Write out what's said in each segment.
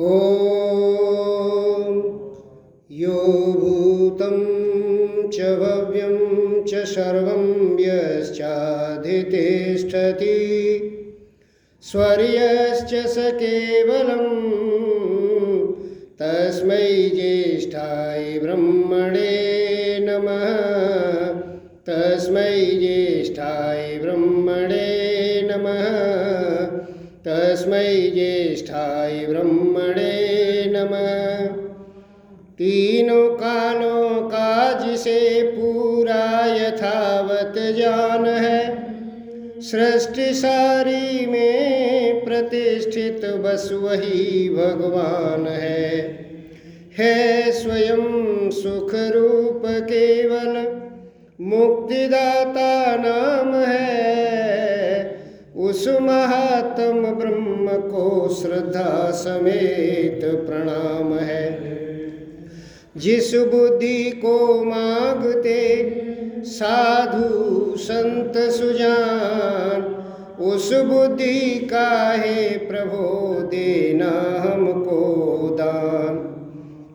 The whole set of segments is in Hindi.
ॐ यो भूतं च भव्यं च सर्वं यश्चाधितिष्ठति स्वर्यश्च स केवलं तस्मै ज्येष्ठाय ब्रह्मणे नमः। तस्मै ज्येष्ठाय ब्रह्मणे नमः। तस्मै ज्येष्ठाय ब्रह्मणे नमः। तीनों कालों का जिसे पूरा यथावत ज्ञान है, सृष्टि सारी में प्रतिष्ठित बस वही भगवान है स्वयं सुख रूप केवल मुक्तिदाता नाम है। उस महात्म ब्रह्म को श्रद्धा समेत प्रणाम है। जिस बुद्धि को मांगते साधु संत सुजान, उस बुद्धि का है प्रभो देना हमको दान।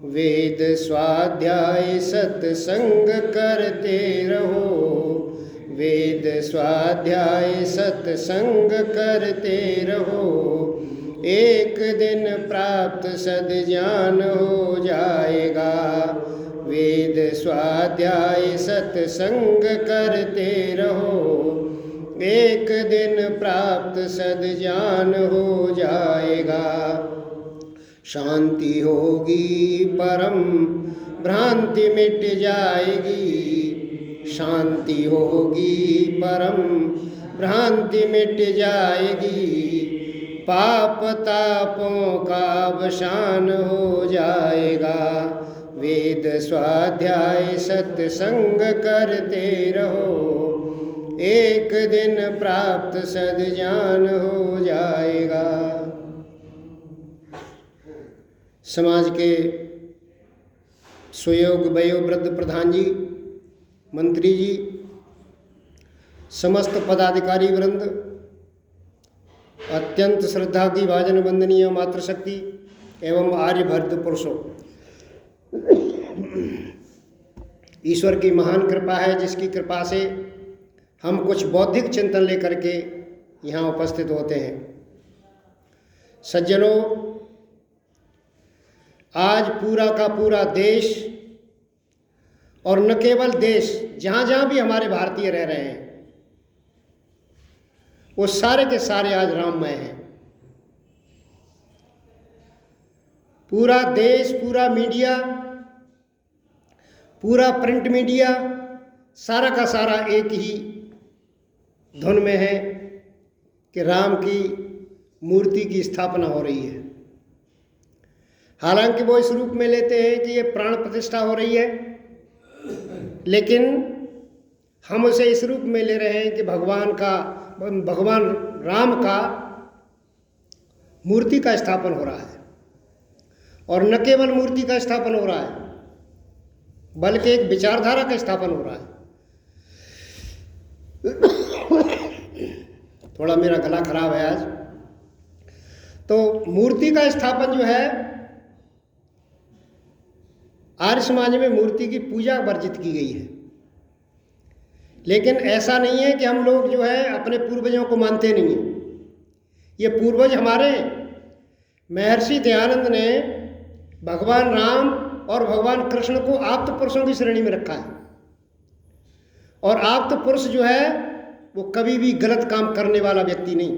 वेद स्वाध्याय सत्संग करते रहो, वेद स्वाध्याय सत्संग करते रहो। एक दिन प्राप्त सद्ज्ञान हो जाएगा। वेद स्वाध्याय सत्संग करते रहो, एक दिन प्राप्त सद्ज्ञान हो जाएगा। शांति होगी परम भ्रांति मिट जाएगी। शांति होगी परम भ्रांति मिट जाएगी। पाप तापों का अवसान हो जाएगा। वेद स्वाध्याय सत्संग करते रहो, एक दिन प्राप्त सद्ज्ञान हो जाएगा। समाज के सुयोग वयोवृद्ध प्रधान जी, मंत्री जी, समस्त पदाधिकारी वृंद, अत्यंत श्रद्धा की भाजन वंदनीय मातृशक्ति एवं आर्यभद्र पुरुषों, ईश्वर की महान कृपा है जिसकी कृपा से हम कुछ बौद्धिक चिंतन लेकर के यहाँ उपस्थित होते हैं। सज्जनों, आज पूरा का पूरा देश और न केवल देश, जहाँ जहाँ भी हमारे भारतीय रह रहे हैं, वो सारे के सारे आज राममय हैं। पूरा देश, पूरा मीडिया, पूरा प्रिंट मीडिया, सारा का सारा एक ही धुन में है कि राम की मूर्ति की स्थापना हो रही है। हालांकि वो इस रूप में लेते हैं कि ये प्राण प्रतिष्ठा हो रही है, लेकिन हम उसे इस रूप में ले रहे हैं कि भगवान राम का मूर्ति का स्थापन हो रहा है। और न केवल मूर्ति का स्थापन हो रहा है, बल्कि एक विचारधारा का स्थापन हो रहा है। थोड़ा मेरा गला खराब है आज। तो मूर्ति का स्थापन जो है, आर्य समाज में मूर्ति की पूजा वर्जित की गई है। लेकिन ऐसा नहीं है कि हम लोग जो है अपने पूर्वजों को मानते नहीं हैं। ये पूर्वज हमारे महर्षि दयानंद ने भगवान राम और भगवान कृष्ण को आप्त पुरुषों की श्रेणी में रखा है। और आप्त पुरुष जो है वो कभी भी गलत काम करने वाला व्यक्ति नहीं।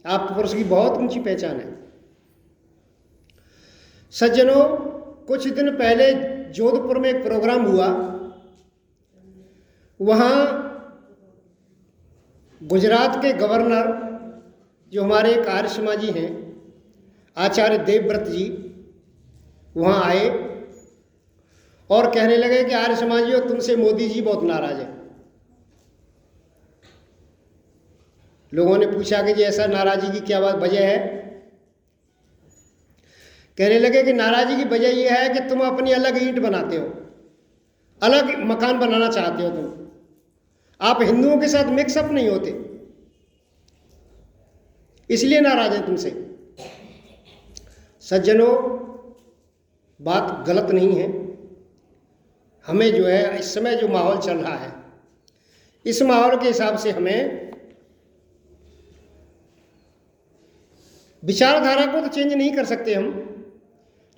आप्त पुरुष की बहुत ऊंची पहचान है। सज्जनों, कुछ दिन पहले जोधपुर में एक प्रोग्राम हुआ। वहाँ गुजरात के गवर्नर, जो हमारे एक आर्य समाजी हैं, आचार्य देवव्रत जी, वहाँ आए और कहने लगे कि आर्य समाजियों, तुमसे मोदी जी बहुत नाराज है। लोगों ने पूछा कि जी ऐसा नाराज़गी की क्या बात वजह है? कहने लगे कि नाराज़गी की वजह यह है कि तुम अपनी अलग ईंट बनाते हो, अलग मकान बनाना चाहते हो। तुम आप हिंदुओं के साथ मिक्सअप नहीं होते, इसलिए नाराज हैं तुमसे। सज्जनों, बात गलत नहीं है। हमें जो है इस समय जो माहौल चल रहा है, इस माहौल के हिसाब से हमें विचारधारा को तो चेंज नहीं कर सकते हम,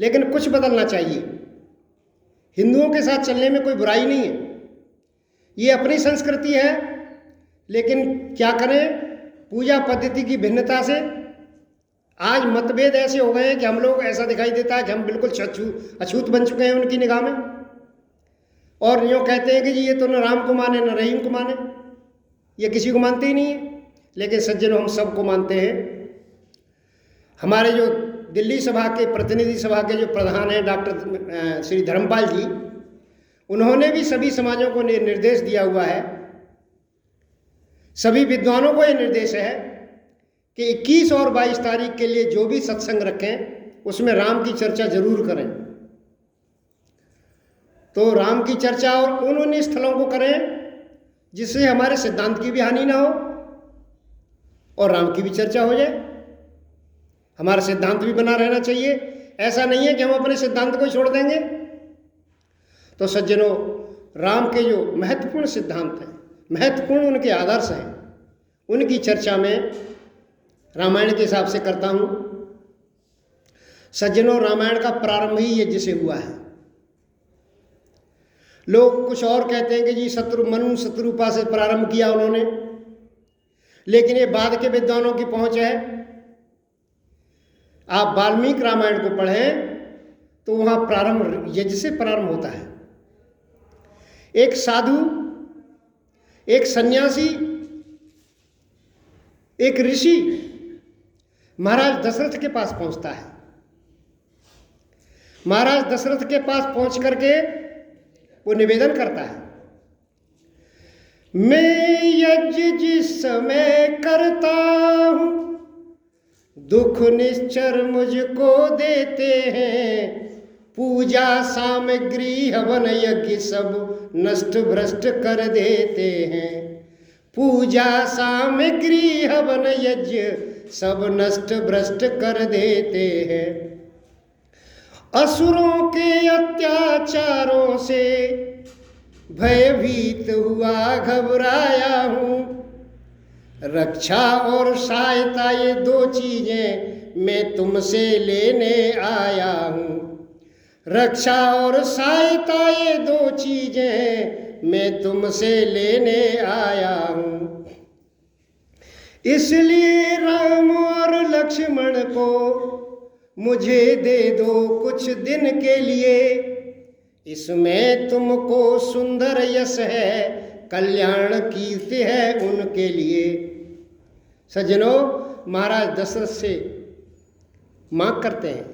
लेकिन कुछ बदलना चाहिए। हिंदुओं के साथ चलने में कोई बुराई नहीं है, ये अपनी संस्कृति है, लेकिन क्या करें, पूजा पद्धति की भिन्नता से आज मतभेद ऐसे हो गए हैं कि हम लोग, ऐसा दिखाई देता है कि हम बिल्कुल अछूत बन चुके हैं उनकी निगाह में, और यूँ कहते हैं कि जी ये तो न राम को माने न रहीम को माने, ये किसी को मानते ही नहीं है। लेकिन सज्जनों, हम सबको मानते हैं। हमारे जो दिल्ली सभा के, प्रतिनिधि सभा के जो प्रधान हैं डॉक्टर श्री धर्मपाल जी, उन्होंने भी सभी समाजों को निर्देश दिया हुआ है, सभी विद्वानों को ये निर्देश है कि 21 और 22 तारीख के लिए जो भी सत्संग रखें उसमें राम की चर्चा जरूर करें। तो राम की चर्चा और उन स्थलों को करें जिससे हमारे सिद्धांत की भी हानि ना हो और राम की भी चर्चा हो जाए। हमारा सिद्धांत भी बना रहना चाहिए। ऐसा नहीं है कि हम अपने सिद्धांत को ही छोड़ देंगे। तो सज्जनों, राम के जो महत्वपूर्ण सिद्धांत हैं, महत्वपूर्ण उनके आदर्श हैं, उनकी चर्चा में रामायण के हिसाब से करता हूँ। सज्जनों, रामायण का प्रारंभ ही यज्ञ से हुआ है। लोग कुछ और कहते हैं कि जी मनु शत्रुपा से प्रारंभ किया उन्होंने, लेकिन ये बाद के विद्वानों की पहुंच है। आप वाल्मीकि रामायण को पढ़ें तो वहाँ प्रारंभ यज्ञ से प्रारंभ होता है। एक साधु, एक सन्यासी, एक ऋषि महाराज दशरथ के पास पहुंचता है। महाराज दशरथ के पास पहुंच करके वो निवेदन करता है, मैं यज्ञ जिस समय करता हूं दुख निश्चर मुझको देते हैं, पूजा सामग्री हवन यज्ञ सब नष्ट भ्रष्ट कर देते हैं, पूजा सामग्री हवन यज्ञ सब नष्ट भ्रष्ट कर देते हैं, असुरों के अत्याचारों से भयभीत हुआ घबराया हूँ, रक्षा और सहायता ये दो चीजें मैं तुमसे लेने आया हूँ, रक्षा और सहायता ये दो चीजें मैं तुमसे लेने आया हूँ, इसलिए राम और लक्ष्मण को मुझे दे दो कुछ दिन के लिए, इसमें तुमको सुंदर यश है, कल्याण कीर्ति है उनके लिए। सज्जनों, महाराज दशरथ से मांग करते हैं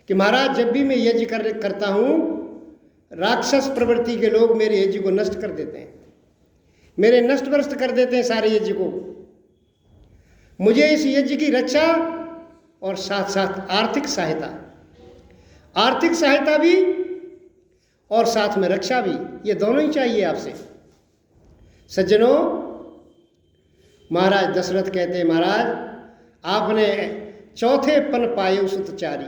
कि महाराज जब भी मैं यज्ञ करता हूँ, राक्षस प्रवृत्ति के लोग मेरे यज्ञ को नष्ट कर देते हैं, मेरे नष्ट भ्रष्ट कर देते हैं सारे यज्ञ को। मुझे इस यज्ञ की रक्षा और साथ साथ आर्थिक सहायता भी और साथ में रक्षा भी, ये दोनों ही चाहिए आपसे। सज्जनों, महाराज दशरथ कहते हैं, महाराज आपने चौथे पन पायो सुतचारी,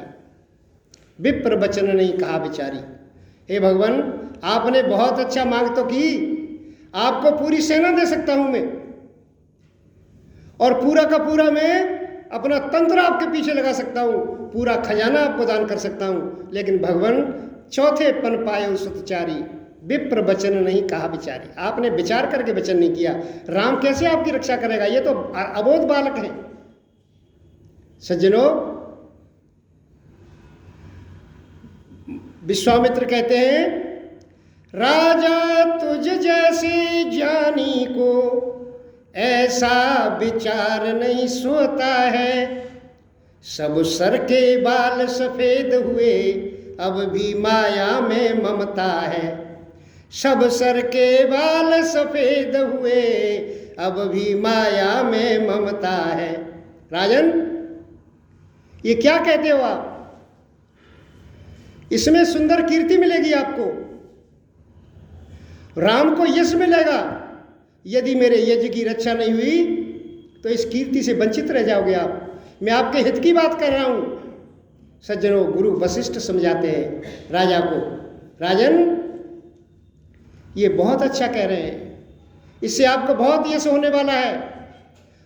विप्र वचन नहीं कहा बिचारी। हे भगवान, आपने बहुत अच्छा मांग तो की, आपको पूरी सेना दे सकता हूं मैं, और पूरा का पूरा मैं अपना तंत्र आपके पीछे लगा सकता हूँ, पूरा खजाना आपको दान कर सकता हूँ, लेकिन भगवान चौथे पन पायो सुतचारी, विप्र वचन नहीं कहा बिचारी। आपने विचार करके वचन नहीं किया। राम कैसे आपकी रक्षा करेगा? ये तो अबोध बालक हैं। सज्जनों, विश्वामित्र कहते हैं, राजा तुझ जैसे ज्ञानी को ऐसा विचार नहीं सोता है, सब सर के बाल सफेद हुए अब भी माया में ममता है, सब सर के बाल सफेद हुए अब भी माया में ममता है। राजन, ये क्या कहते हो आप? इसमें सुंदर कीर्ति मिलेगी आपको, राम को यश मिलेगा। यदि मेरे यज्ञ की रक्षा नहीं हुई तो इस कीर्ति से वंचित रह जाओगे आप। मैं आपके हित की बात कर रहा हूं। सज्जनों, गुरु वशिष्ठ समझाते हैं राजा को, राजन ये बहुत अच्छा कह रहे हैं, इससे आपको बहुत यश होने वाला है,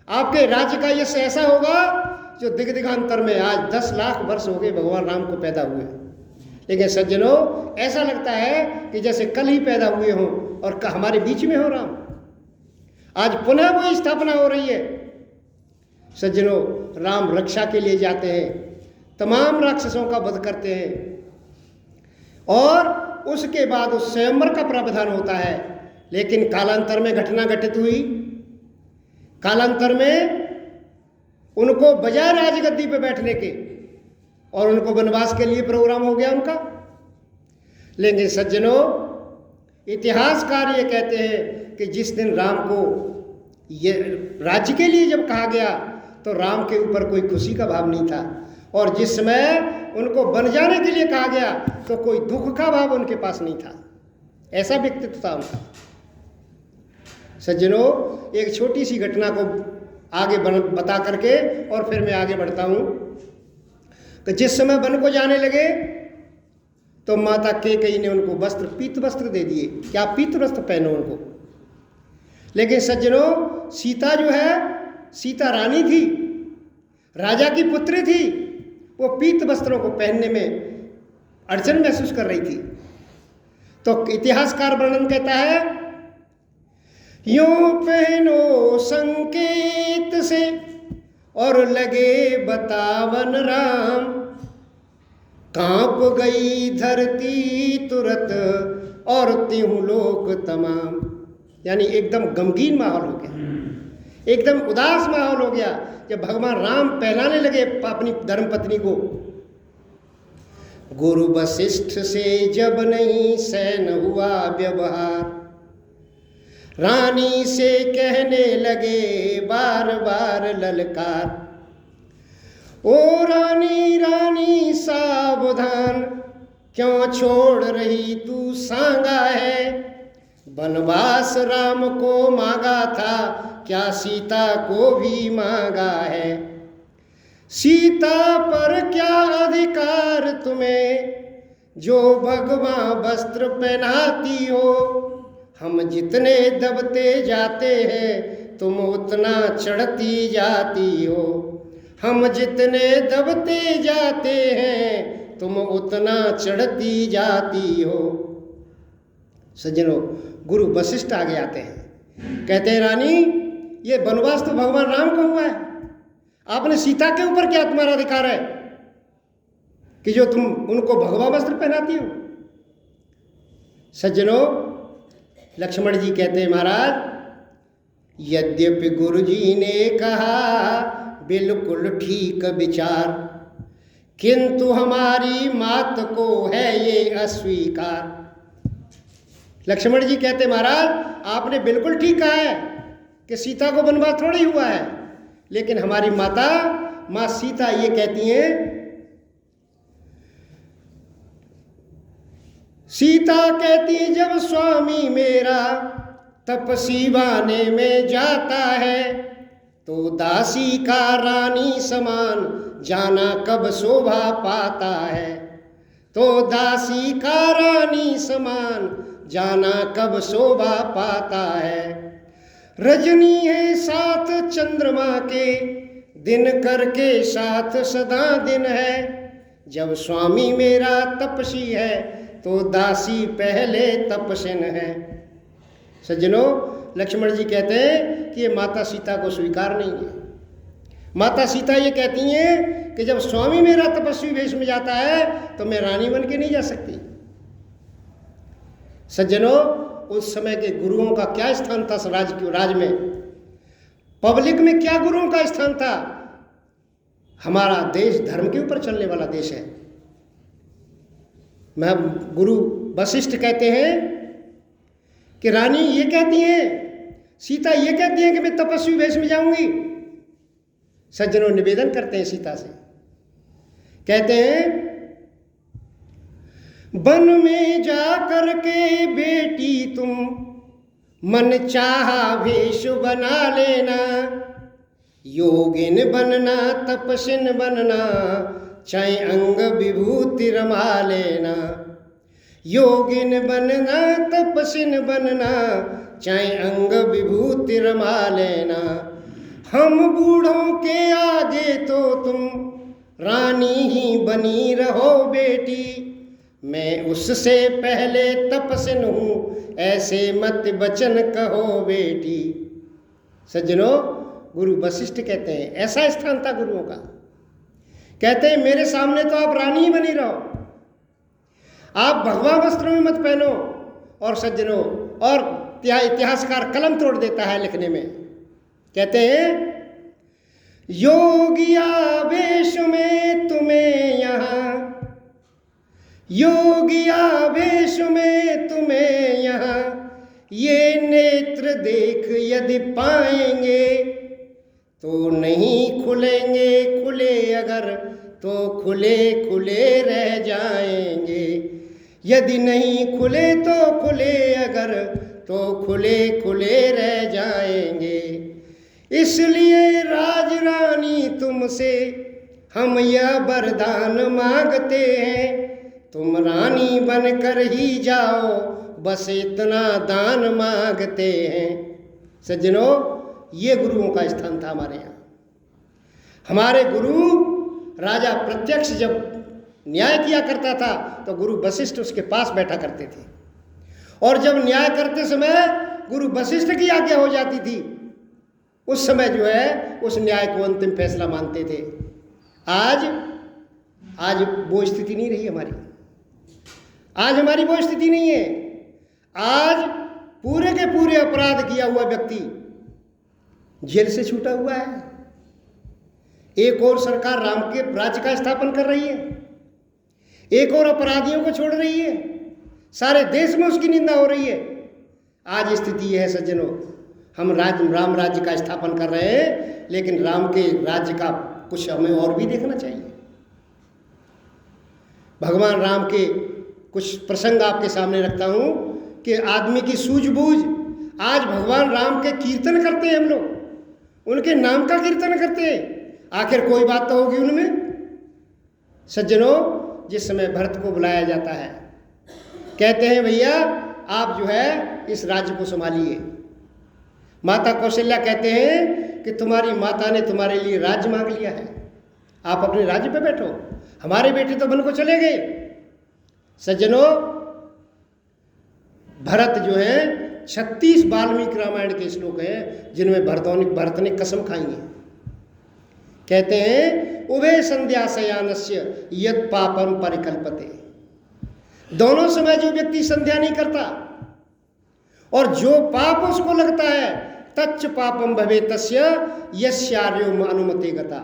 आपके राज्य का यश ऐसा होगा जो दिगंतर में। आज 10 लाख वर्ष हो गए भगवान राम को पैदा हुए, लेकिन सज्जनों ऐसा लगता है कि जैसे कल ही पैदा हुए हों और हमारे बीच में हो राम। आज पुनः वही स्थापना हो रही है। सज्जनों, राम रक्षा के लिए जाते हैं, तमाम राक्षसों का वध करते हैं और उसके बाद उस स्वयंवर का प्रावधान होता है। लेकिन कालांतर में घटना घटित हुई, कालांतर में उनको बजाय राजगद्दी पे बैठने के और उनको वनवास के लिए प्रोग्राम हो गया उनका। लेकिन सज्जनों, इतिहासकार ये कहते हैं कि जिस दिन राम को ये राज्य के लिए जब कहा गया तो राम के ऊपर कोई खुशी का भाव नहीं था, और जिस समय उनको बन जाने के लिए कहा गया तो कोई दुख का भाव उनके पास नहीं था। ऐसा व्यक्तित्व था उनका। सज्जनों, एक छोटी सी घटना को आगे बता करके और फिर मैं आगे बढ़ता हूँ कि जिस समय वन को जाने लगे तो माता कैकेयी ने उनको वस्त्र, पीत वस्त्र दे दिए, क्या पीत वस्त्र पहनो उनको। लेकिन सज्जनों, सीता जो है, सीता रानी थी, राजा की पुत्री थी, वो पीत वस्त्रों को पहनने में अड़चन महसूस कर रही थी। तो इतिहासकार वर्णन कहता है, यूं पहनो संकेत से और लगे बतावन राम, कांप गई धरती तुरत और त्यों लोक तमाम। यानी एकदम गमगीन माहौल हो गया, एकदम उदास माहौल हो गया जब भगवान राम पहलाने लगे अपनी धर्मपत्नी को। गुरु वशिष्ठ से जब नहीं सहन हुआ व्यवहार, रानी से कहने लगे बार बार ललकार, ओ रानी रानी सावधान, क्यों छोड़ रही तू सांगा है, वनवास राम को मांगा था, क्या सीता को भी मांगा है। सीता पर क्या अधिकार तुम्हें, जो भगवान वस्त्र पहनाती हो, हम जितने दबते जाते हैं तुम उतना चढ़ती जाती हो, हम जितने दबते जाते हैं तुम उतना चढ़ती जाती हो। सज्जनों, गुरु वशिष्ठ आगे आते हैं, कहते हैं रानी ये वनवास तो भगवान राम को हुआ है, आपने सीता के ऊपर क्या तुम्हारा अधिकार है कि जो तुम उनको भगवा वस्त्र पहनाती हो। सज्जनों, लक्ष्मण जी कहते हैं महाराज, यद्यपि गुरुजी ने कहा बिल्कुल ठीक विचार, किंतु हमारी मात को है ये अस्वीकार। लक्ष्मण जी कहते महाराज आपने बिल्कुल ठीक कहा है कि सीता को वनवास थोड़ी हुआ है, लेकिन हमारी माता माँ सीता ये कहती हैं, सीता कहती जब स्वामी मेरा तपसी वाने में जाता है, तो दासी का रानी समान जाना कब शोभा पाता है, तो दासी का रानी समान जाना कब शोभा पाता है। रजनी है साथ चंद्रमा के, दिन करके साथ सदा दिन है, जब स्वामी मेरा तपसी है तो दासी पहले तपस्विन है। सज्जनों, लक्ष्मण जी कहते हैं कि ये माता सीता को स्वीकार नहीं है। माता सीता ये कहती हैं कि जब स्वामी मेरा तपस्वी वेश में जाता है तो मैं रानी बन के नहीं जा सकती। सज्जनों, उस समय के गुरुओं का क्या स्थान था राज में, पब्लिक में क्या गुरुओं का स्थान था। हमारा देश धर्म के ऊपर चलने वाला देश है। मैं गुरु वशिष्ठ कहते हैं कि रानी ये कहती हैं, सीता ये कहती हैं कि मैं तपस्वी वेश में जाऊंगी। सज्जनों, निवेदन करते हैं सीता से, कहते हैं वन में जा कर के बेटी तुम मन चाहा वेश बना लेना, योगिन बनना तपस्विन बनना चाहे अंग विभूति रमा लेना, योगिन बनना तपस्विन बनना, चाहे अंग विभूति रमा लेना। हम बूढ़ों के आगे तो तुम रानी ही बनी रहो बेटी, मैं उससे पहले तपस्विन हूँ ऐसे मत वचन कहो बेटी। सज्जनों, गुरु वशिष्ठ कहते हैं, ऐसा स्थान था गुरुओं का। कहते हैं मेरे सामने तो आप रानी ही बनी रहो, आप भगवा वस्त्र में मत पहनो। और सज्जनों, और इतिहासकार कलम तोड़ देता है लिखने में। कहते हैं योगिया वेश में तुम्हें यहाँ, योगिया वेश में तुम्हें यहाँ, ये नेत्र देख यदि पाएंगे तो नहीं खुलेंगे, खुले अगर तो खुले खुले रह जाएंगे, यदि नहीं खुले तो खुले अगर तो खुले खुले रह जाएंगे। इसलिए राज रानी तुमसे हम यह वरदान मांगते हैं, तुम रानी बनकर ही जाओ बस इतना दान मांगते हैं। सज्जनों, ये गुरुओं का स्थान था हमारे यहाँ। हमारे गुरु राजा प्रत्यक्ष जब न्याय किया करता था तो गुरु वशिष्ठ उसके पास बैठा करते थे, और जब न्याय करते समय गुरु वशिष्ठ की आज्ञा हो जाती थी, उस समय जो है उस न्याय को अंतिम फैसला मानते थे। आज वो स्थिति नहीं रही हमारी, आज हमारी वो स्थिति नहीं है। आज पूरे के पूरे अपराध किया हुआ व्यक्ति जेल से छूटा हुआ है। एक और सरकार राम के राज्य का स्थापन कर रही है, एक और अपराधियों को छोड़ रही है, सारे देश में उसकी निंदा हो रही है। आज स्थिति यह है सज्जनों, हम राम राज्य का स्थापन कर रहे हैं, लेकिन राम के राज्य का कुछ हमें और भी देखना चाहिए। भगवान राम के कुछ प्रसंग आपके सामने रखता हूं कि आदमी की सूझबूझ। आज भगवान राम के कीर्तन करते हैं हम लोग, उनके नाम का कीर्तन करते हैं, आखिर कोई बात तो होगी उनमें। सज्जनों, जिस समय भरत को बुलाया जाता है, कहते हैं भैया आप जो है इस राज्य को संभालिए। माता कौशल्या कहते हैं कि तुम्हारी माता ने तुम्हारे लिए राज्य मांग लिया है, आप अपने राज्य पे बैठो, हमारे बेटे तो वन को चले गए। सज्जनों, भरत जो है 36 वाल्मीकि रामायण के श्लोक हैं जिनमें भरत ने कसम खाई है। कहते हैं उभय संध्या शयानस्य यद पापम परिकल्पते, दोनों समय जो व्यक्ति संध्या नहीं करता और जो पाप उसको लगता है, तच्च पापम भवे तस्य यस्यार्यो अनुमते गता,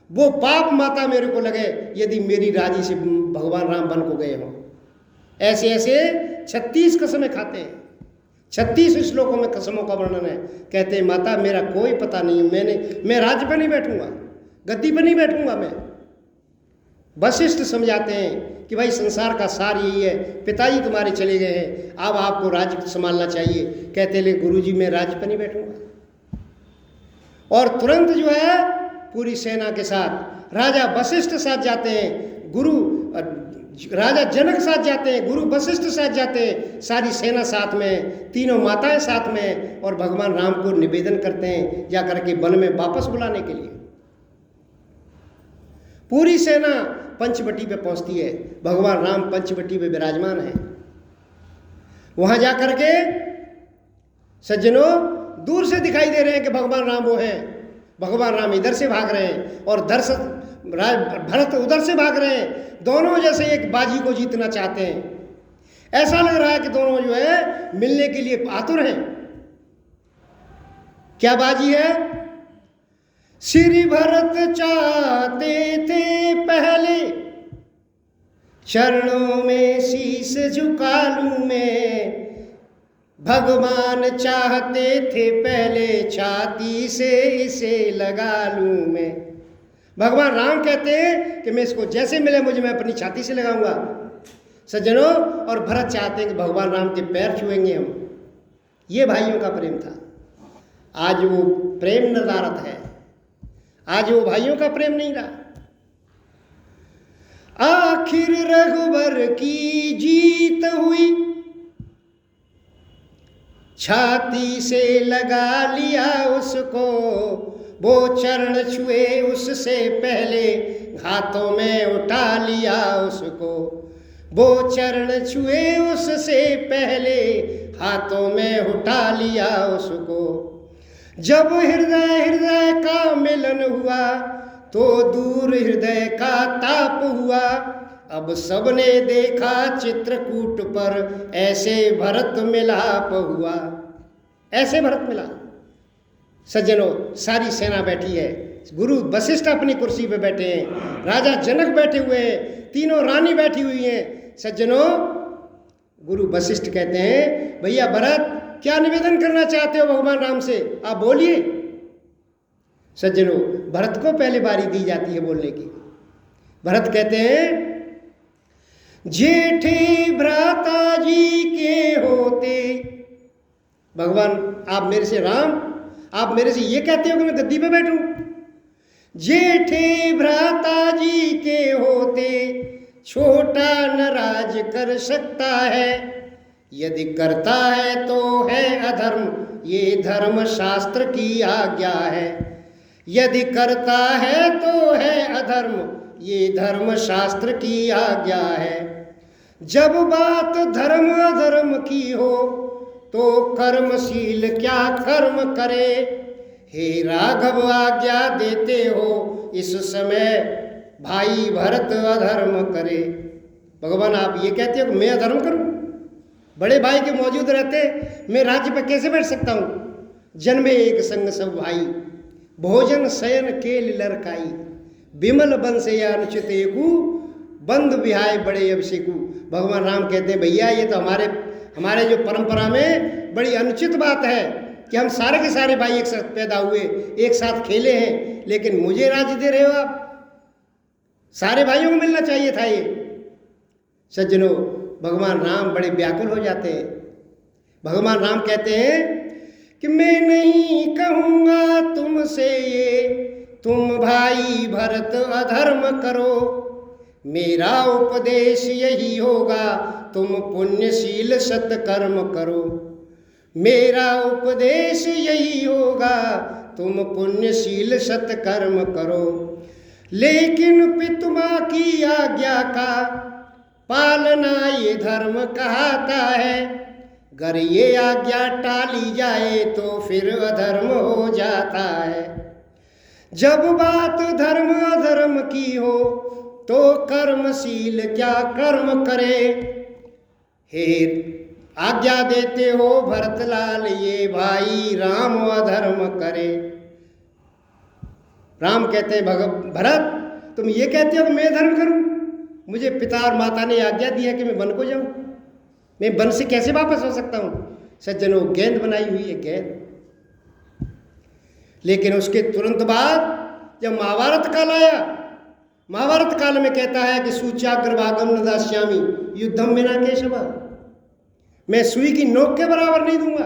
वो पाप माता मेरे को लगे यदि मेरी राजी से भगवान राम वन को गए हों। ऐसे ऐसे 36 कसमें खाते हैं, 36 श्लोकों में कसमों का वर्णन है। कहते हैं माता मेरा कोई पता नहीं, मैं राज्य पर नहीं बैठूंगा, गद्दी पर नहीं बैठूंगा मैं। वशिष्ठ समझाते हैं कि भाई संसार का सार यही है, पिताजी तुम्हारे चले गए हैं, अब आपको राज्य संभालना चाहिए। कहते ले गुरुजी मैं राज्य पर नहीं बैठूंगा। और तुरंत जो है पूरी सेना के साथ राजा वशिष्ठ साथ जाते हैं, राजा जनक साथ जाते हैं, गुरु वशिष्ठ साथ जाते हैं, सारी सेना साथ में, तीनों माताएं साथ में, और भगवान राम को निवेदन करते हैं जा करके वन में वापस बुलाने के लिए। पूरी सेना पंचवटी पे पहुंचती है, भगवान राम पंचवटी पे विराजमान है। वहां जाकर के सज्जनों दूर से दिखाई दे रहे हैं कि भगवान राम वो हैं। भगवान राम इधर से भाग रहे हैं और भरत उधर से भाग रहे हैं, दोनों जैसे एक बाजी को जीतना चाहते हैं। ऐसा लग रहा है कि दोनों जो है मिलने के लिए आतुर हैं। क्या बाजी है? श्री भरत चाहते थे पहले चरणों में शीश झुका लूं मैं, भगवान चाहते थे पहले छाती से इसे लगा लूं मैं। भगवान राम कहते हैं कि मैं इसको जैसे मिले मुझे मैं अपनी छाती से लगाऊंगा सज्जनों, और भरत चाहते हैं कि भगवान राम के पैर छुएंगे हम। ये भाइयों का प्रेम था। आज वो प्रेम नदारत है, आज वो भाइयों का प्रेम नहीं रहा। आखिर रघुबर की जीत हुई, छाती से लगा लिया उसको, वो चरण छुए उससे पहले हाथों में उठा लिया उसको, वो चरण छुए उससे पहले हाथों में उठा लिया उसको। जब हृदय हृदय का मिलन हुआ तो दूर हृदय का ताप हुआ, अब सबने देखा चित्रकूट पर ऐसे भरत मिलाप हुआ। ऐसे भरत मिला। सज्जनों, सारी सेना बैठी है, गुरु वशिष्ठ अपनी कुर्सी पे बैठे हैं, राजा जनक बैठे हुए हैं, तीनों रानी बैठी हुई हैं। सज्जनों, गुरु वशिष्ठ कहते हैं, भैया भरत, क्या निवेदन करना चाहते हो भगवान राम से, आप बोलिए। सज्जनों, भरत को पहले बारी दी जाती है बोलने की। भरत कहते हैं, जेठे भ्राता जी के होते, भगवान आप मेरे से, राम आप मेरे से ये कहते हो कि मैं गद्दी पे बैठूं? जेठे भ्राता जी के होते छोटा न राज कर सकता है, यदि करता है तो है अधर्म, ये धर्म शास्त्र की आज्ञा है। यदि करता है तो है अधर्म, ये धर्म शास्त्र की आज्ञा है। जब बात धर्म अधर्म की हो तो कर्मशील क्या कर्म करे, हे राघव आज्ञा देते हो इस समय भाई भरत अधर्म करे। भगवान आप ये कहते हो कि मैं अधर्म करूं? बड़े भाई के मौजूद रहते मैं राज्य पर कैसे बैठ सकता हूं? जन्मे एक संग सब भाई, भोजन शयन केल लड़काई, विमल बंश या अनुचित एकू, बंद विहाय बड़े अभिषेकू। भगवान राम कहते हैं, भैया ये तो हमारे जो परंपरा में बड़ी अनुचित बात है कि हम सारे के सारे भाई एक साथ पैदा हुए, एक साथ खेले हैं, लेकिन मुझे राज्य दे रहे हो आप? सारे भाइयों को मिलना चाहिए था ये। सज्जनों, भगवान राम बड़े व्याकुल हो जाते हैं। भगवान राम कहते हैं कि मैं नहीं कहूँगा तुमसे ये, तुम भाई भरत अधर्म करो, मेरा उपदेश यही होगा, तुम पुण्यशील सत्कर्म करो। मेरा उपदेश यही होगा, तुम पुण्यशील सत्कर्म करो। लेकिन पितुमा की आज्ञा का पालना ये धर्म कहाता है, अगर ये आज्ञा टाली जाए तो फिर अधर्म हो जाता है। जब बात धर्म अधर्म की हो तो कर्मशील क्या कर्म करे, हे आज्ञा देते हो भरतलाल ये भाई राम अधर्म करे। राम कहते हैं, भरत तुम ये कहते हो कि मैं धर्म करूं? मुझे पिता और माता ने आज्ञा दी है कि मैं वन को जाऊं, मैं वन से कैसे वापस हो सकता हूं? सज्जनों, गेंद बनाई हुई है, गेंद। लेकिन उसके तुरंत बाद जब महाभारत काल आया, महाभारत काल में कहता है कि सूचाग्रभागम न दास्यामि युद्धम बिना केशव, मैं सुई की नोक के बराबर नहीं दूंगा।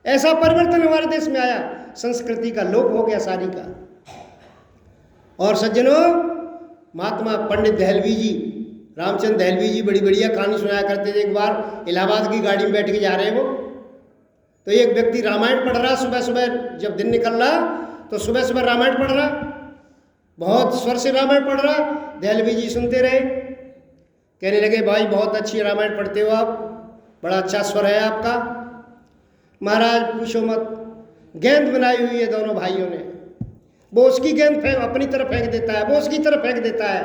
ऐसा परिवर्तन हमारे देश में आया, संस्कृति का लोप हो गया सारी का। और सज्जनों, महात्मा पंडित दहलवी जी, रामचंद्र दहलवी जी बड़ी बढ़िया कहानी सुनाया करते थे। एक बार इलाहाबाद की गाड़ी में बैठ के जा रहे हैं वो, तो एक व्यक्ति रामायण पढ़ रहा, सुबह सुबह जब दिन निकल रहा तो सुबह सुबह रामायण पढ़ रहा, बहुत स्वर से रामायण पढ़ रहा। दहलवी जी सुनते रहे, कहने लगे, भाई बहुत अच्छी रामायण पढ़ते हो आप, बड़ा अच्छा स्वर है आपका। महाराज पूछो मत, गेंद बनाई हुई है दोनों भाइयों ने, वो उसकी गेंद अपनी तरफ फेंक देता है, वो उसकी तरफ फेंक देता है।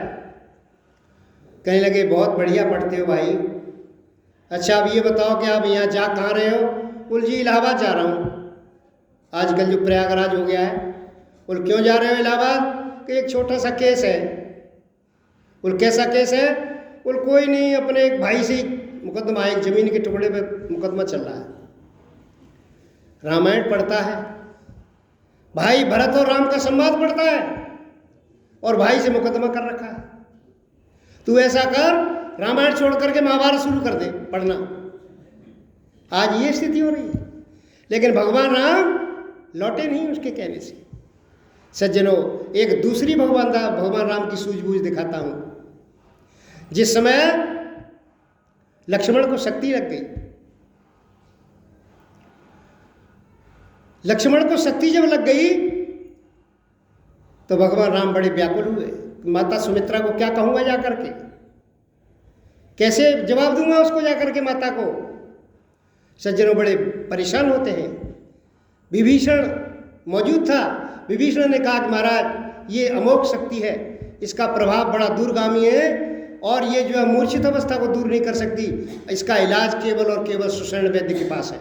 कहने लगे, बहुत बढ़िया पढ़ते हो भाई, अच्छा अब ये बताओ कि आप यहाँ जा कहाँ रहे हो? बोल जी इलाहाबाद जा रहा हूँ, आजकल जो प्रयागराज हो गया है। बोल क्यों जा रहे हो इलाहाबाद? कि एक छोटा सा केस है। बोल कैसा केस है? बोल कोई नहीं, अपने एक भाई से मुकदमा, एक जमीन के टुकड़े पे मुकदमा चल रहा है। रामायण पढ़ता है, भाई भरत और राम का संवाद पढ़ता है, और भाई से मुकदमा कर रखा है। तू ऐसा कर, रामायण छोड़ करके महाभारत शुरू कर दे पढ़ना। आज ये स्थिति हो रही है। लेकिन भगवान राम लौटे नहीं उसके कहने से। सज्जनों, एक दूसरी भगवान राम की सूझबूझ दिखाता हूँ। जिस समय लक्ष्मण को शक्ति लग गई, लक्ष्मण को शक्ति जब लग गई तो भगवान राम बड़े व्याकुल हुए। माता सुमित्रा को क्या कहूंगा जाकर के, कैसे जवाब दूंगा उसको जाकर के माता को। सज्जनों बड़े परेशान होते हैं। विभीषण मौजूद था। विभीषण ने कहा कि महाराज ये अमोघ शक्ति है, इसका प्रभाव बड़ा दूरगामी है और ये जो है मूर्छित अवस्था को दूर नहीं कर सकती। इसका इलाज केवल और केवल सुषेण वैद्य के पास है।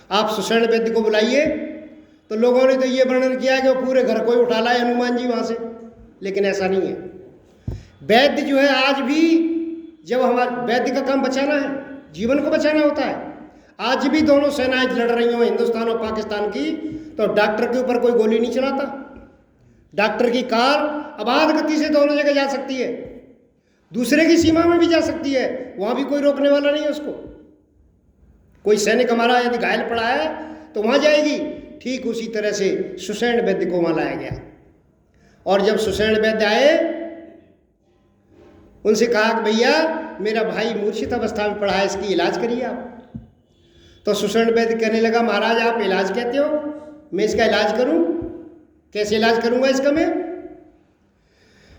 आप सुषेण वैद्य को बुलाइए। तो लोगों ने तो ये वर्णन किया कि वो पूरे घर को ही उठा लाए हनुमान जी वहाँ से, लेकिन ऐसा नहीं है। वैद्य जो है आज भी, जब हमारे वैद्य का काम बचाना है, जीवन को बचाना होता है। आज भी दोनों सेनाएं लड़ रही हो, हिंदुस्तान और पाकिस्तान की, तो डॉक्टर के ऊपर कोई गोली नहीं चलाता। डॉक्टर की कार अबाध गति से दोनों जगह जा सकती है, दूसरे की सीमा में भी जा सकती है, वहाँ भी कोई रोकने वाला नहीं है उसको। कोई सैनिक हमारा यदि घायल पड़ा है तो वहाँ जाएगी। ठीक उसी तरह से सुषेण वैद्य को वहाँ लाया गया। और जब सुषेण वैद्य आए, उनसे कहा कि भैया मेरा भाई मूर्छित अवस्था में पड़ा है, इसकी इलाज करिए आप। तो सुषेण वैद्य कहने लगा, महाराज आप इलाज कहते हो, मैं इसका इलाज करूं? कैसे इलाज करूंगा इसका?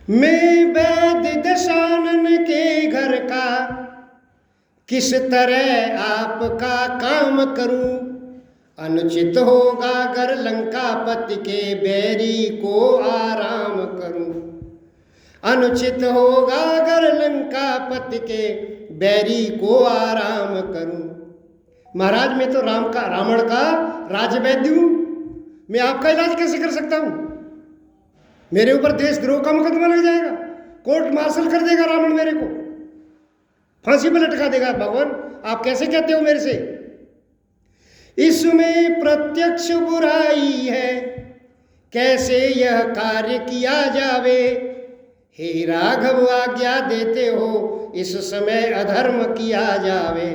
मैं वैद्य दशानन के घर का किस तरह आपका काम करूं? अनुचित होगा अगर लंकापति के बैरी को आराम करूं। अनुचित होगा अगर लंकापति के बैरी को आराम करूं। महाराज मैं तो रावण का राजवैद्य हूं, मैं आपका इलाज कैसे कर सकता हूं? मेरे ऊपर देशद्रोह का मुकदमा लग जाएगा, कोर्ट मार्शल कर देगा रावण, मेरे को फांसी पर लटका देगा। भगवान आप कैसे कहते हो मेरे से? इसमें प्रत्यक्ष बुराई है, कैसे यह कार्य किया जावे? हे राघव आज्ञा देते हो, इस समय अधर्म किया जावे।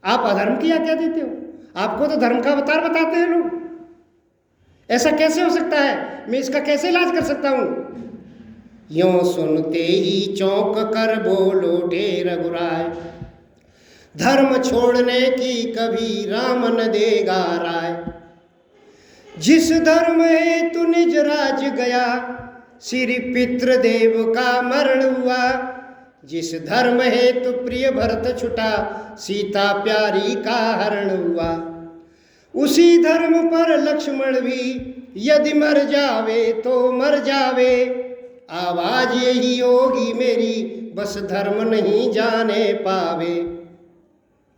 आप अधर्म की आज्ञा देते हो? आपको तो धर्म का अवतार बताते हैं लोग। ऐसा कैसे हो सकता है? मैं इसका कैसे इलाज कर सकता हूं? यों सुनते ही चौंक कर बोलो ढेर रघुराय, धर्म छोड़ने की कभी राम न देगा राय। जिस धर्म हेतु निज राज गया, श्री पितृदेव का मरण हुआ। जिस धर्म हेतु प्रिय भरत छुटा, सीता प्यारी का हरण हुआ। उसी धर्म पर लक्ष्मण भी यदि मर जावे तो मर जावे। आवाज यही होगी मेरी, बस धर्म नहीं जाने पावे।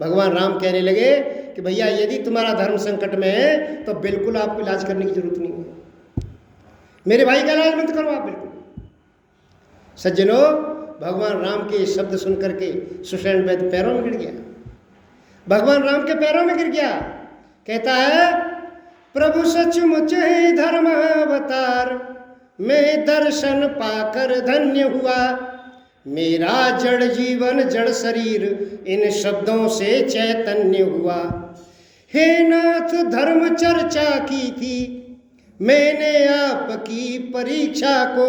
भगवान राम कहने लगे कि भैया यदि तुम्हारा धर्म संकट में है तो बिल्कुल आपको इलाज करने की जरूरत नहीं है। मेरे भाई का इलाज मत करो आप बिल्कुल। सज्जनों भगवान राम के शब्द सुन करके सुषेण वैद्य पैरों में गिर गया। भगवान राम के पैरों में गिर गया। कहता है प्रभु सचमुच है धर्म अवतार, मैं दर्शन पाकर धन्य हुआ। मेरा जड़ जीवन जड़ शरीर इन शब्दों से चैतन्य हुआ। हे नाथ धर्म चर्चा की थी मैंने आपकी परीक्षा को,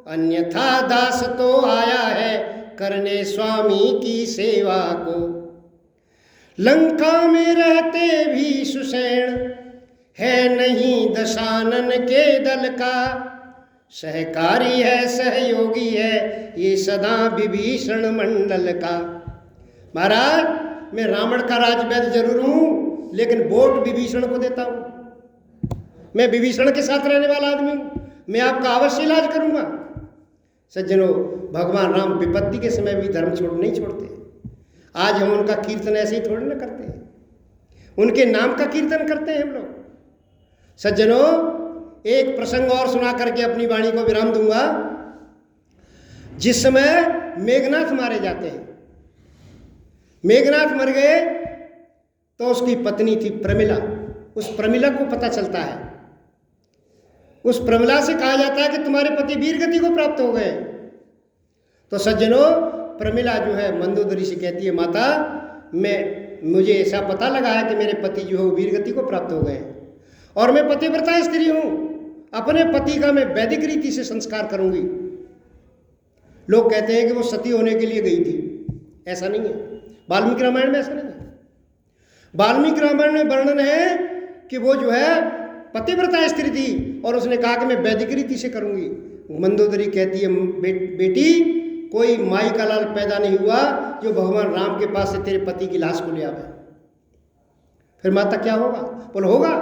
अन्यथा दास तो आया है करने स्वामी की सेवा को। लंका में रहते भी सुषेण है नहीं दशानन के दल का, सहकारी है सहयोगी है ये सदा विभीषण मंडल का। महाराज मैं रावण का राजवैद्य जरूर हूं, लेकिन वोट विभीषण को देता हूं। मैं विभीषण के साथ रहने वाला आदमी हूं, मैं आपका अवश्य इलाज करूंगा। सज्जनों भगवान राम विपत्ति के समय भी धर्म नहीं छोड़ते। आज हम उनका कीर्तन ऐसे ही थोड़ी ना करते हैं, उनके नाम का कीर्तन करते हैं हम लोग। सज्जनों एक प्रसंग और सुना करके अपनी वाणी को विराम दूंगा। जिस समय मेघनाथ मारे जाते हैं, मेघनाथ मर गए तो उसकी पत्नी थी प्रमिला। उस प्रमिला को पता चलता है, उस प्रमिला से कहा जाता है कि तुम्हारे पति वीर गति को प्राप्त हो गए। तो सज्जनों प्रमिला जो है मंदोदरी से कहती है माता मुझे ऐसा पता लगा है कि मेरे पति जो है वीर गति को प्राप्त हो गए और मैं पतिव्रता स्त्री हूं, अपने पति का मैं वैदिक रीति से संस्कार करूंगी। लोग कहते हैं कि वो सती होने के लिए गई थी, ऐसा नहीं है। वाल्मीकि रामायण में ऐसा नहीं है। वाल्मीकि रामायण में वर्णन है कि वो जो है पतिव्रता स्त्री थी और उसने कहा कि मैं वैदिक रीति से करूंगी। मंदोदरी कहती है बेटी, कोई माई का लाल पैदा नहीं हुआ जो भगवान राम के पास से तेरे पति की लाश को ले आवे। फिर माता क्या होगा? बोल होगा,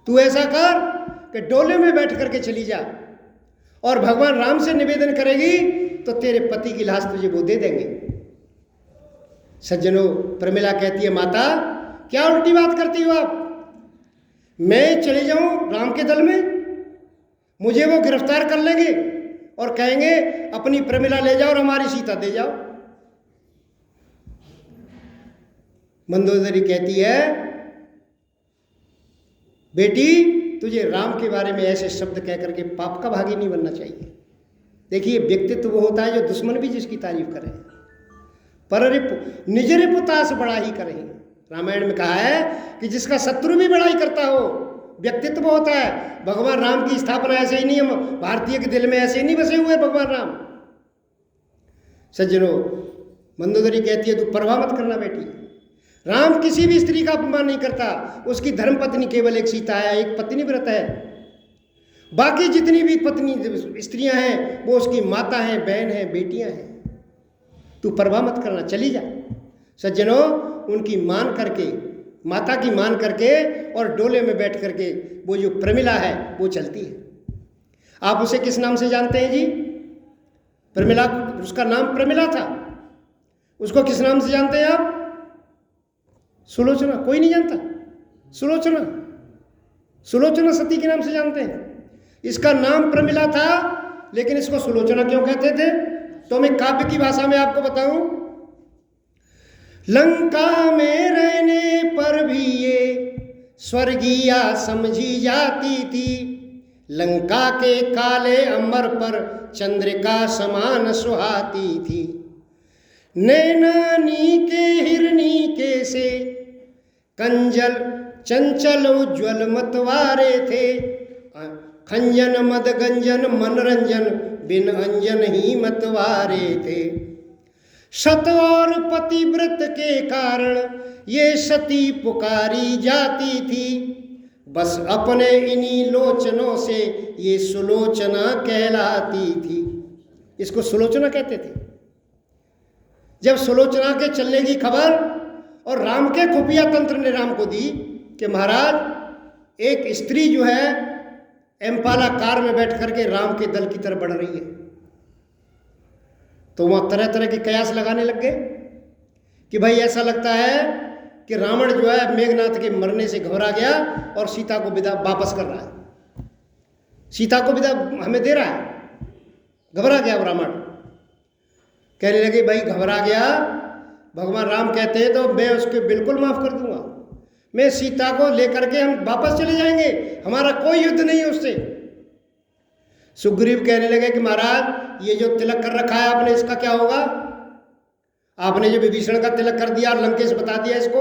तू ऐसा कर कि डोले में बैठ करके चली जा और भगवान राम से निवेदन करेगी तो तेरे पति की लाश तुझे वो दे देंगे। सज्जनों, प्रमिला कहती है माता क्या उल्टी बात करती हो आप? मैं चले जाऊं राम के दल में, मुझे वो गिरफ्तार कर लेंगे और कहेंगे अपनी प्रमिला ले जाओ और हमारी सीता दे जाओ। मंदोदरी कहती है बेटी, तुझे राम के बारे में ऐसे शब्द कह करके पाप का भागी नहीं बनना चाहिए। देखिए, व्यक्तित्व वो होता है जो दुश्मन भी जिसकी तारीफ करे, पर निज रिपुतास बड़ा ही करे। रामायण में कहा है कि जिसका शत्रु भी बड़ाई करता हो, व्यक्तित्व होता है। भगवान राम की स्थापना ऐसे ही नहीं, हम भारतीय के दिल में ऐसे ही नहीं बसे हुए भगवान राम। सज्जनों, मंदोदरी कहती है तू परवाह मत करना बेटी, राम किसी भी स्त्री का अपमान नहीं करता। उसकी धर्म पत्नी केवल एक सीता है, एक पत्नी व्रत है। बाकी जितनी भी पत्नी स्त्रियां हैं वो उसकी माता हैं, बहन हैं, बेटियां हैं। तू परवाह मत करना, चली जा। सज्जनों, उनकी मान करके, माता की मान करके और डोले में बैठ करके वो जो प्रमिला है वो चलती है। आप उसे किस नाम से जानते हैं जी? प्रमिला, उसका नाम प्रमिला था। उसको किस नाम से जानते हैं आप? सुलोचना। कोई नहीं जानता? सुलोचना, सुलोचना सती के नाम से जानते हैं। इसका नाम प्रमिला था, लेकिन इसको सुलोचना क्यों कहते थे? तो मैं काव्य की भाषा में आपको बताऊं। लंका में रहने पर भी ये स्वर्गीया समझी जाती थी, लंका के काले अंबर पर चंद्रिका समान सुहाती थी। नैनानी के हिरनी के से कंजल चंचल उज्ज्वल मतवारे थे, खंजन मद गंजन मनरंजन बिन अंजन ही मतवारे थे। सत और पतिव्रत के कारण ये सती पुकारी जाती थी, बस अपने इन्हीं लोचनों से ये सुलोचना कहलाती थी। इसको सुलोचना कहते थे। जब सुलोचना के चलने की खबर और राम के खुफिया तंत्र ने राम को दी कि महाराज एक स्त्री जो है एम्पाला कार में बैठ करके राम के दल की तरफ बढ़ रही है, तो वहाँ तरह तरह के कयास लगाने लग गए कि भाई ऐसा लगता है कि रावण जो है मेघनाथ के मरने से घबरा गया और सीता को विदा वापस कर रहा है, सीता को विदा हमें दे रहा है। घबरा गया वो रावण। कहने लगे भाई घबरा गया, भगवान राम कहते हैं तो मैं उसके बिल्कुल माफ़ कर दूंगा, मैं सीता को लेकर के हम वापस चले जाएंगे, हमारा कोई युद्ध नहीं है उससे। सुग्रीव कहने लगे कि महाराज ये जो तिलक कर रखा है आपने, इसका क्या होगा? आपने जो विभीषण का तिलक कर दिया, लंकेश बता दिया इसको।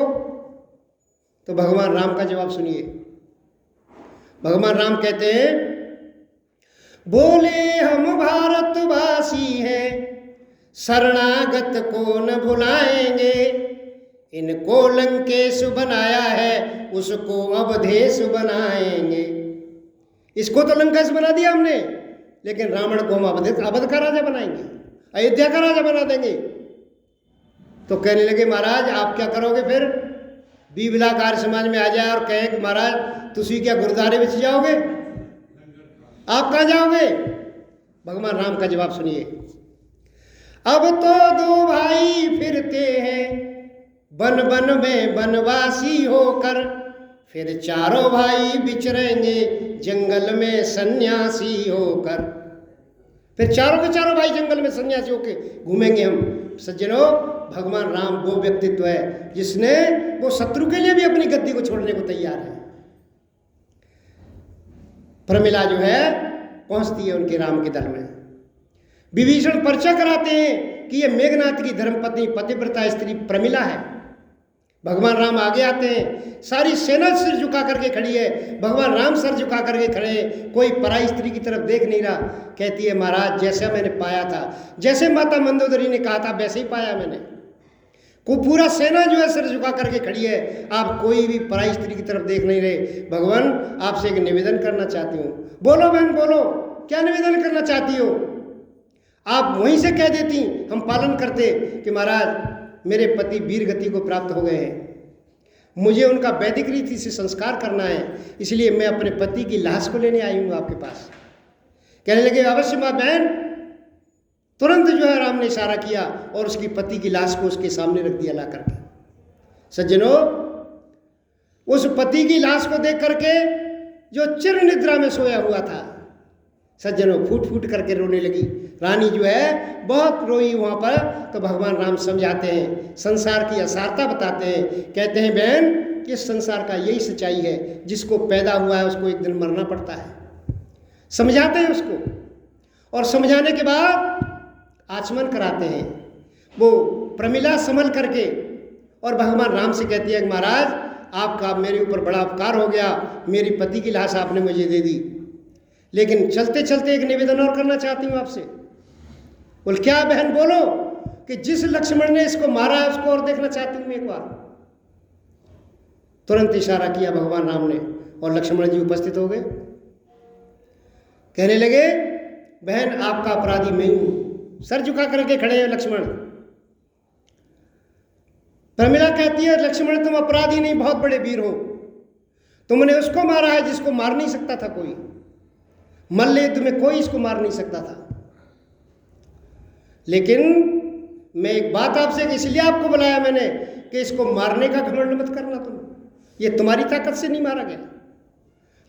तो भगवान राम का जवाब सुनिए। भगवान राम कहते हैं बोले हम भारतवासी हैं, शरणागत को न भुलाएंगे, इनको लंकेश बनाया है उसको अवधेश बनाएंगे। इसको तो लंकेश बना दिया हमने, लेकिन रावण को हम अवध का राजा बनाएंगे, अयोध्या का राजा बना देंगे। तो कहने लगे महाराज आप क्या करोगे फिर? बीबलाक आर्य समाज में आ जाए और कहें कि महाराज तुसी क्या गुरुद्वारे में जाओगे, आप कहाँ जाओगे? भगवान राम का जवाब सुनिए। अब तो दो भाई फिरते हैं बन बन में बनवासी होकर, फिर चारों भाई बिचरेंगे जंगल में सन्यासी होकर। फिर चारों के चारों भाई जंगल में सन्यासी होकर घूमेंगे हम। सज्जनों, भगवान राम वो व्यक्तित्व है जिसने वो शत्रु के लिए भी अपनी गद्दी को छोड़ने को तैयार है। प्रमिला जो है पहुंचती है उनके राम के दल में। विभीषण परिचय कराते हैं कि ये मेघनाथ की धर्मपत्नी पतिव्रता स्त्री प्रमिला है। भगवान राम आगे आते हैं, सारी सेना सिर झुका करके खड़ी है, भगवान राम सर झुका करके खड़े हैं, कोई पराई स्त्री की तरफ देख नहीं रहा। कहती है महाराज जैसा मैंने पाया था, जैसे माता मंदोदरी ने कहा था वैसे ही पाया मैंने। को पूरा सेना जो है सिर झुका करके खड़ी है, आप कोई भी पराई स्त्री की तरफ देख नहीं रहे। भगवान आपसे एक निवेदन करना चाहती हूँ। बोलो बहन बोलो, क्या निवेदन करना चाहती हो? आप वहीं से कह देती, हम पालन करते कि महाराज मेरे पति वीर गति को प्राप्त हो गए हैं, मुझे उनका वैदिक रीति से संस्कार करना है, इसलिए मैं अपने पति की लाश को लेने आई हूँ आपके पास। कहने लगे अवश्य माँ बहन। तुरंत जो है राम ने इशारा किया और उसकी पति की लाश को उसके सामने रख दिया ला करके। सज्जनों, उस पति की लाश को देख करके जो चिर निद्रा में सोया हुआ था, सज्जनों फूट फूट करके रोने लगी। रानी जो है बहुत रोई वहाँ पर। तो भगवान राम समझाते हैं, संसार की असारता बताते हैं, कहते हैं बहन इस संसार का यही सच्चाई है, जिसको पैदा हुआ है उसको एक दिन मरना पड़ता है। समझाते हैं उसको, और समझाने के बाद आचमन कराते हैं। वो प्रमिला संभल करके और भगवान राम से कहती है महाराज आपका मेरे ऊपर बड़ा उपकार हो गया, मेरी पति की लाश आपने मुझे दे दी, लेकिन चलते चलते एक निवेदन और करना चाहती हूँ आपसे। बोल क्या बहन बोलो? कि जिस लक्ष्मण ने इसको मारा है उसको और देखना चाहती हूँ एक बार। तुरंत इशारा किया भगवान राम ने और लक्ष्मण जी उपस्थित हो गए। कहने लगे बहन आपका अपराधी मैं हूं। सर झुका करके खड़े हैं लक्ष्मण। प्रमिला कहती है लक्ष्मण तुम अपराधी नहीं, बहुत बड़े वीर हो, तुमने उसको मारा है जिसको मार नहीं सकता था कोई, मल्ल युद्ध में कोई इसको मार नहीं सकता था। लेकिन मैं एक बात आपसे, इसलिए आपको बुलाया मैंने कि इसको मारने का घमंड मत करना तुम, ये तुम्हारी ताकत से नहीं मारा गया।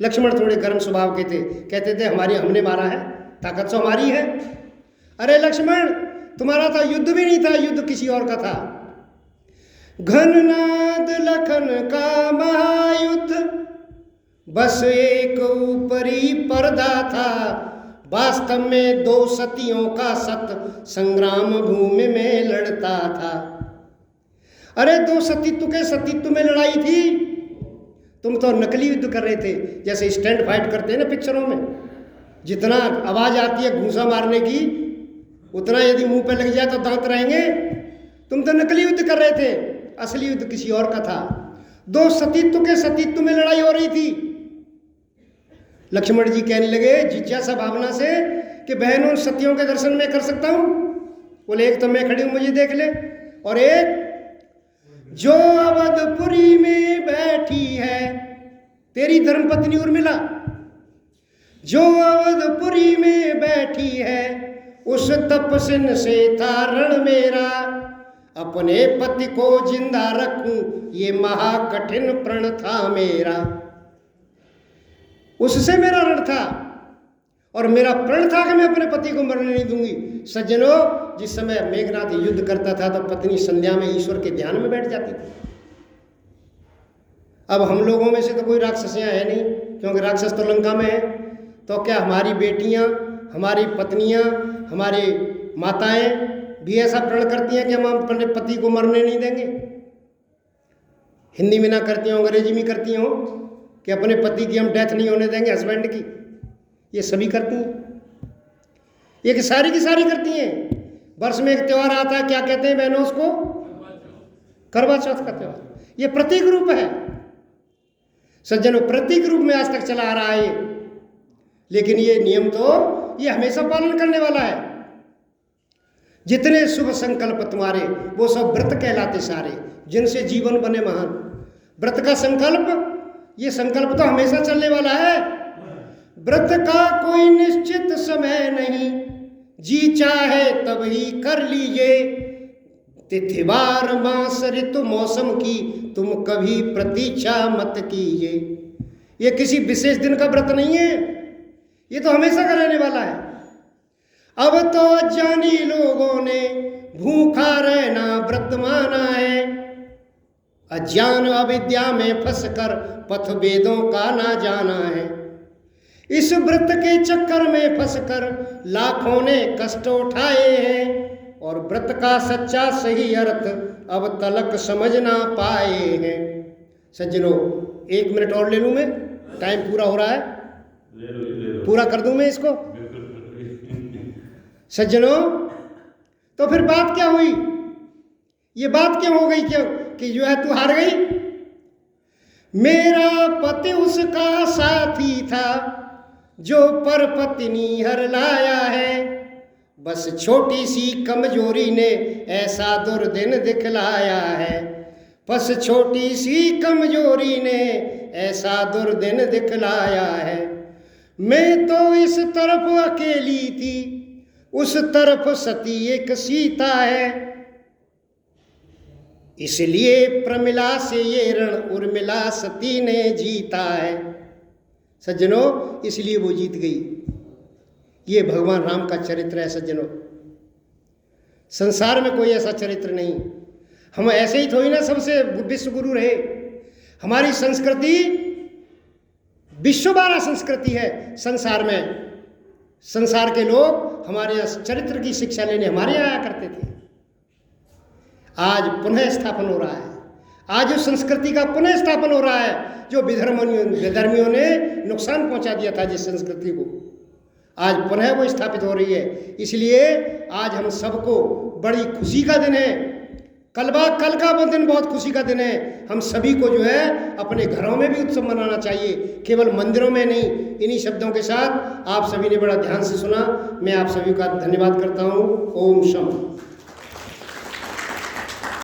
लक्ष्मण थोड़े गर्म स्वभाव के थे, कहते थे हमने मारा है, ताकत तो हमारी है। अरे लक्ष्मण तुम्हारा तो युद्ध भी नहीं था, युद्ध किसी और का था। घननाद लखन का महायुद्ध बस एक ऊपरी पर्दा था, वास्तव में दो सतियों का सत संग्राम भूमि में लड़ता था। अरे दो सतीत्व के सतीत्व में लड़ाई थी, तुम तो नकली युद्ध कर रहे थे, जैसे स्टैंड फाइट करते हैं ना पिक्चरों में, जितना आवाज आती है घूंसा मारने की उतना यदि मुंह पे लग जाए तो दांत रहेंगे। तुम तो नकली युद्ध कर रहे थे, असली युद्ध किसी और का था। दो सतीत्व के सतीत्व में लड़ाई हो रही थी। लक्ष्मण जी कहने लगे जिज्ञासा भावना से कि बहन उन सतियों के दर्शन में कर सकता हूं? बोले एक तो मैं खड़ी हूं मुझे देख ले, और एक जो अवधपुरी में बैठी है तेरी धर्मपत्नी उर्मिला, जो अवधपुरी में बैठी है उस तपस्विन से था रण मेरा, अपने पति को जिंदा रखूं ये महाकठिन प्रण था मेरा। उससे मेरा रण था और मेरा प्रण था कि मैं अपने पति को मरने नहीं दूंगी। सज्जनों, जिस समय मेघनाथ युद्ध करता था तो पत्नी संध्या में ईश्वर के ध्यान में बैठ जाती थी। अब हम लोगों में से तो कोई राक्षसियां है नहीं, क्योंकि राक्षस तो लंका में है। तो क्या हमारी बेटियां, हमारी पत्नियां, हमारी माताएं भी ऐसा प्रण करती हैं कि हम अपने पति को मरने नहीं देंगे? हिंदी में ना करती हों, अंग्रेजी में करती हों कि अपने पति की हम डेथ नहीं होने देंगे, हस्बैंड की। ये सभी करती हैं, ये कि सारी की सारी करती हैं। वर्ष में एक त्यौहार आता है, क्या कहते हैं बहनों उसको? करवा चौथ का त्यौहार। ये प्रतीक रूप है सज्जनों, प्रतीक रूप में आज तक चला आ रहा है। लेकिन ये नियम तो ये हमेशा पालन करने वाला है। जितने शुभ संकल्प तुम्हारे वो सब व्रत कहलाते सारे, जिनसे जीवन बने महान। व्रत का संकल्प, ये संकल्प तो हमेशा चलने वाला है। व्रत का कोई निश्चित समय नहीं, जी चाहे तब ही कर लीजिए। तिथिवार मास ऋतु मौसम की तुम कभी प्रतीक्षा मत कीजिए। ये किसी विशेष दिन का व्रत नहीं है, ये तो हमेशा का रहने वाला है। अब तो अज्ञानी लोगों ने भूखा रहना व्रत माना है, अज्ञान अविद्या में फंसकर पथ वेदों का ना जाना है। इस व्रत के चक्कर में फंसकर लाखों ने कष्ट उठाए हैं, और व्रत का सच्चा सही अर्थ अब तलक समझ ना पाए हैं। सज्जनों, 1 मिनट और ले लूँ मैं, टाइम पूरा हो रहा है, ले लो। पूरा कर दूँ मैं इसको। सज्जनों, तो फिर बात क्या हुई, ये बात क्यों हो गई, क्यों कि जो है तू हार गई। मेरा पति उसका साथी था जो पर पत्नी हर लाया है, बस छोटी सी कमजोरी ने ऐसा दुर्दिन दिखलाया है, बस छोटी सी कमजोरी ने ऐसा दुर्दिन दिखलाया है। मैं तो इस तरफ अकेली थी, उस तरफ सती एक सीता है, इसलिए प्रमिला से ये रण उर्मिला सती ने जीता है। सज्जनों, इसलिए वो जीत गई। ये भगवान राम का चरित्र है। सज्जनों, संसार में कोई ऐसा चरित्र नहीं। हम ऐसे ही थोड़ी ना सबसे विश्व गुरु रहे। हमारी संस्कृति विश्वबारा संस्कृति है। संसार में संसार के लोग हमारे यहाँ चरित्र की शिक्षा लेने हमारे यहाँ आया करते थे। आज पुनः स्थापन हो रहा है, आज उस संस्कृति का पुनः स्थापन हो रहा है जो विधर्मियों ने नुकसान पहुंचा दिया था जिस संस्कृति को, आज पुनः वो स्थापित हो रही है। इसलिए आज हम सबको बड़ी खुशी का दिन है। कल का वो दिन बहुत खुशी का दिन है। हम सभी को जो है अपने घरों में भी उत्सव मनाना चाहिए, केवल मंदिरों में नहीं। इन्हीं शब्दों के साथ आप सभी ने बड़ा ध्यान से सुना, मैं आप सभी का धन्यवाद करता हूँ। ओम शम।